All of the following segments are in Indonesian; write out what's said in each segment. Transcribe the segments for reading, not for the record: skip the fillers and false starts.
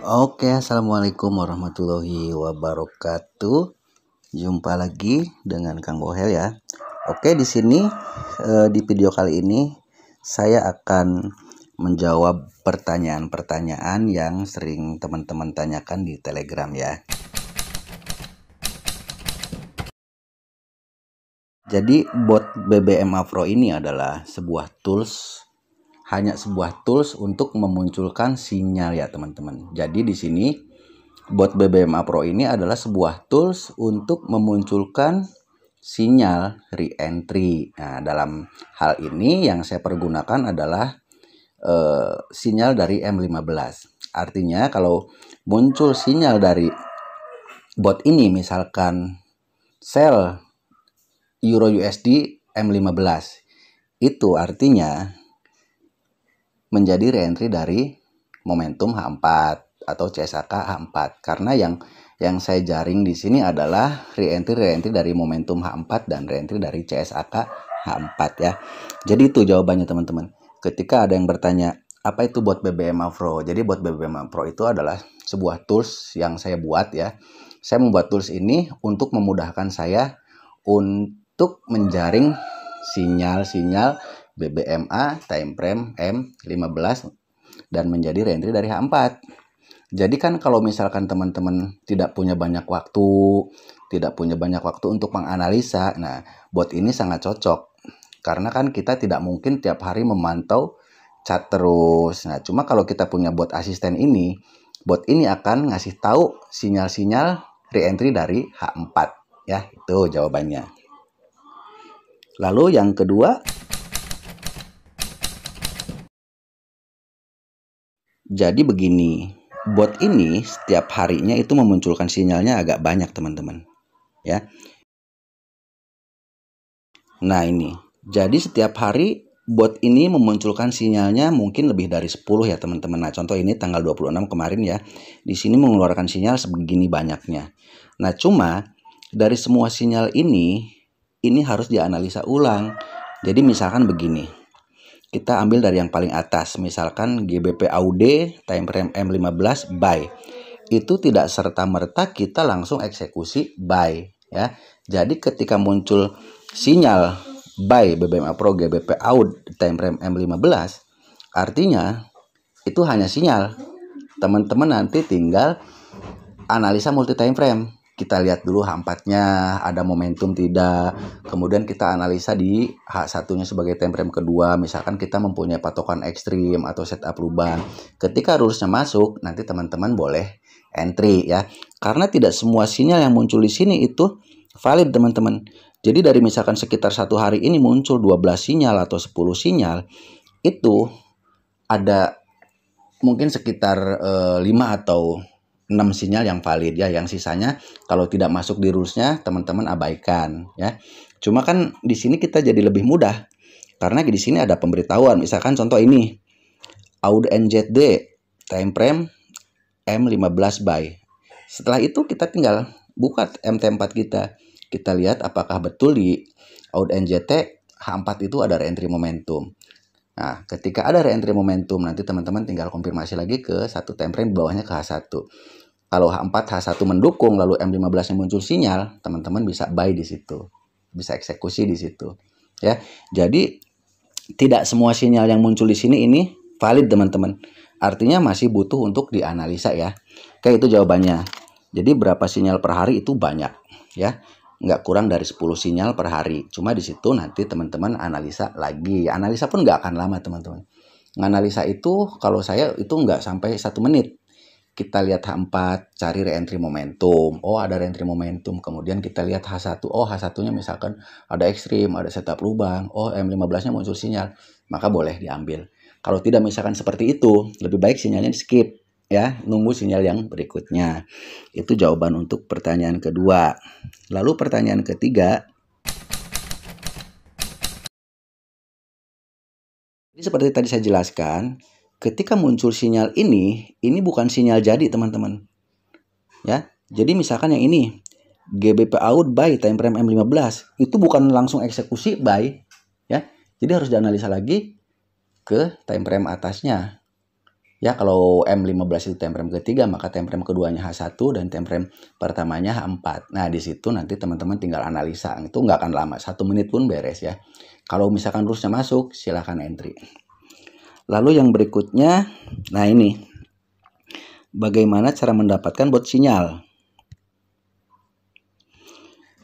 Oke, assalamualaikum warahmatullahi wabarakatuh. Jumpa lagi dengan Kang Bohel ya. Oke, di sini di video kali ini saya akan menjawab pertanyaan-pertanyaan yang sering teman-teman tanyakan di Telegram ya. Jadi bot BBM Afro ini adalah hanya sebuah tools untuk memunculkan sinyal ya teman-teman. Jadi di sini bot BBM Afro ini adalah sebuah tools untuk memunculkan sinyal re-entry. Nah, dalam hal ini yang saya pergunakan adalah sinyal dari M15. Artinya kalau muncul sinyal dari bot ini, misalkan sell Euro USD M15, itu artinya menjadi re-entry dari momentum H4 atau CSAK H4, karena yang saya jaring di sini adalah re-entry dari momentum H4 dan re-entry dari CSAK H4 ya. Jadi itu jawabannya teman-teman. Ketika ada yang bertanya, apa itu bot BBM Afro? Jadi bot BBM Afro itu adalah sebuah tools yang saya buat ya. Saya membuat tools ini untuk memudahkan saya untuk menjaring sinyal-sinyal BBMA time frame M15 dan menjadi re-entry dari H4. Jadi kan kalau misalkan teman-teman tidak punya banyak waktu untuk menganalisa, nah bot ini sangat cocok. Karena kan kita tidak mungkin tiap hari memantau chart terus. Nah, cuma kalau kita punya bot asisten ini, bot ini akan ngasih tahu sinyal-sinyal re-entry dari H4 ya. Itu jawabannya. Lalu yang kedua, jadi begini, bot ini setiap harinya itu memunculkan sinyalnya agak banyak teman-teman ya. Nah ini, jadi setiap hari bot ini memunculkan sinyalnya mungkin lebih dari 10 ya teman-teman. Nah contoh ini tanggal 26 kemarin ya, di sini mengeluarkan sinyal sebegini banyaknya. Nah cuma dari semua sinyal ini harus dianalisa ulang. Jadi misalkan begini, kita ambil dari yang paling atas, misalkan GBP AUD time frame M15 buy. Itu tidak serta-merta kita langsung eksekusi buy ya. Jadi ketika muncul sinyal buy BBM Afro GBP AUD time frame M15, artinya itu hanya sinyal. Teman-teman nanti tinggal analisa multi time frame. Kita lihat dulu H4-nya ada momentum tidak. Kemudian kita analisa di H1-nya sebagai time frame kedua. Misalkan kita mempunyai patokan ekstrim atau setup lubang. Ketika rules-nya masuk, nanti teman-teman boleh entry ya. Karena tidak semua sinyal yang muncul di sini itu valid teman-teman. Jadi dari misalkan sekitar satu hari ini muncul 12 sinyal atau 10 sinyal, itu ada mungkin sekitar 5 atau 6 sinyal yang valid ya, yang sisanya kalau tidak masuk di rules-nya teman-teman abaikan ya. Cuma kan di sini kita jadi lebih mudah karena di sini ada pemberitahuan. Misalkan contoh ini AUD NZD time frame M15 buy. Setelah itu kita tinggal buka MT4 kita. Kita lihat apakah betul di AUD NZT H4 itu ada re-entry momentum. Nah, ketika ada re-entry momentum, nanti teman-teman tinggal konfirmasi lagi ke satu time frame bawahnya ke H1. Kalau H4, H1 mendukung, lalu M15-nya muncul sinyal, teman-teman bisa buy di situ. Bisa eksekusi di situ. Ya, jadi tidak semua sinyal yang muncul di sini ini valid, teman-teman. Artinya masih butuh untuk dianalisa ya. Kayak itu jawabannya. Jadi berapa sinyal per hari itu banyak ya. Nggak kurang dari 10 sinyal per hari. Cuma di situ nanti teman-teman analisa lagi. Analisa pun nggak akan lama teman-teman. Menganalisa itu kalau saya itu nggak sampai 1 menit. Kita lihat H4, cari re-entry momentum. Oh ada re-entry momentum. Kemudian kita lihat H1. Oh H1-nya misalkan ada ekstrim, ada setup lubang. Oh M15-nya muncul sinyal. Maka boleh diambil. Kalau tidak misalkan seperti itu, lebih baik sinyalnya di skip. Ya, nunggu sinyal yang berikutnya. Itu jawaban untuk pertanyaan kedua. Lalu pertanyaan ketiga, jadi seperti tadi saya jelaskan, ketika muncul sinyal ini bukan sinyal jadi teman-teman. Ya, jadi misalkan yang ini GBP AUD buy time frame M15 itu bukan langsung eksekusi buy, ya. Jadi harus dianalisa lagi ke time frame atasnya. Ya, kalau M15 itu time frame ketiga, maka time frame keduanya H1 dan time frame pertamanya H4. Nah, di situ nanti teman-teman tinggal analisa. Itu nggak akan lama, 1 menit pun beres ya. Kalau misalkan rules-nya masuk, silahkan entry. Lalu yang berikutnya, nah ini. Bagaimana cara mendapatkan bot sinyal?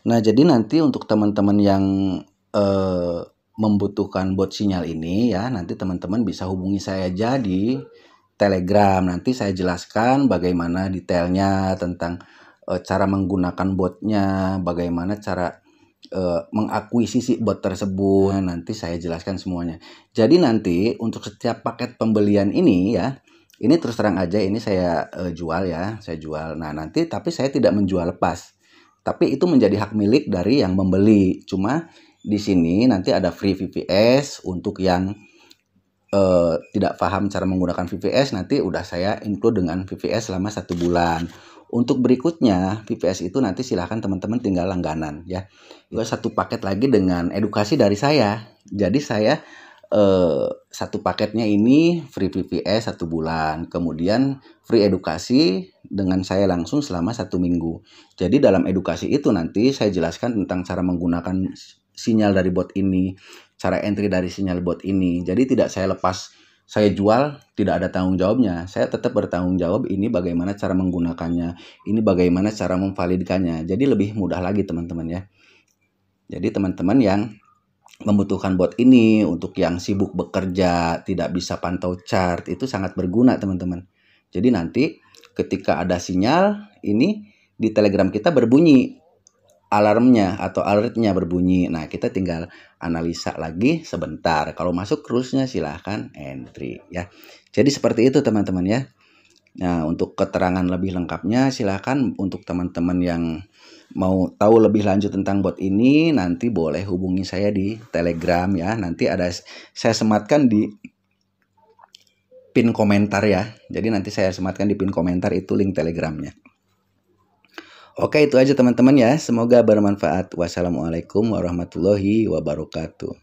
Nah, jadi nanti untuk teman-teman yang membutuhkan bot sinyal ini ya, nanti teman-teman bisa hubungi saya aja di Telegram. Nanti saya jelaskan bagaimana detailnya tentang cara menggunakan botnya, bagaimana cara mengakuisisi bot tersebut. Nanti saya jelaskan semuanya. Jadi nanti untuk setiap paket pembelian ini ya, ini terus terang aja ini saya jual ya, saya jual. Nah, nanti tapi saya tidak menjual lepas. Tapi itu menjadi hak milik dari yang membeli. Cuma di sini nanti ada free VPS untuk yang tidak paham cara menggunakan VPS, nanti udah saya include dengan VPS selama 1 bulan. Untuk berikutnya VPS itu nanti silahkan teman-teman tinggal langganan ya. Juga 1 paket lagi dengan edukasi dari saya. Jadi saya 1 paketnya ini free VPS 1 bulan, kemudian free edukasi dengan saya langsung selama 1 minggu. Jadi dalam edukasi itu nanti saya jelaskan tentang cara menggunakan sinyal dari bot ini, cara entry dari sinyal bot ini. Jadi tidak saya lepas, saya jual, tidak ada tanggung jawabnya. Saya tetap bertanggung jawab ini bagaimana cara menggunakannya, ini bagaimana cara memvalidkannya. Jadi lebih mudah lagi teman-teman ya. Jadi teman-teman yang membutuhkan bot ini untuk yang sibuk bekerja, tidak bisa pantau chart, itu sangat berguna teman-teman. Jadi nanti ketika ada sinyal ini di Telegram kita berbunyi alarmnya atau alertnya berbunyi. Nah, kita tinggal analisa lagi sebentar. Kalau masuk rulesnya silahkan entry ya. Jadi seperti itu teman-teman ya. Nah, untuk keterangan lebih lengkapnya silahkan untuk teman-teman yang mau tahu lebih lanjut tentang bot ini, nanti boleh hubungi saya di Telegram ya. Nanti ada saya sematkan di pin komentar ya. Jadi nanti saya sematkan di pin komentar itu link Telegramnya. Oke, itu aja teman-teman ya. Semoga bermanfaat. Wassalamualaikum warahmatullahi wabarakatuh.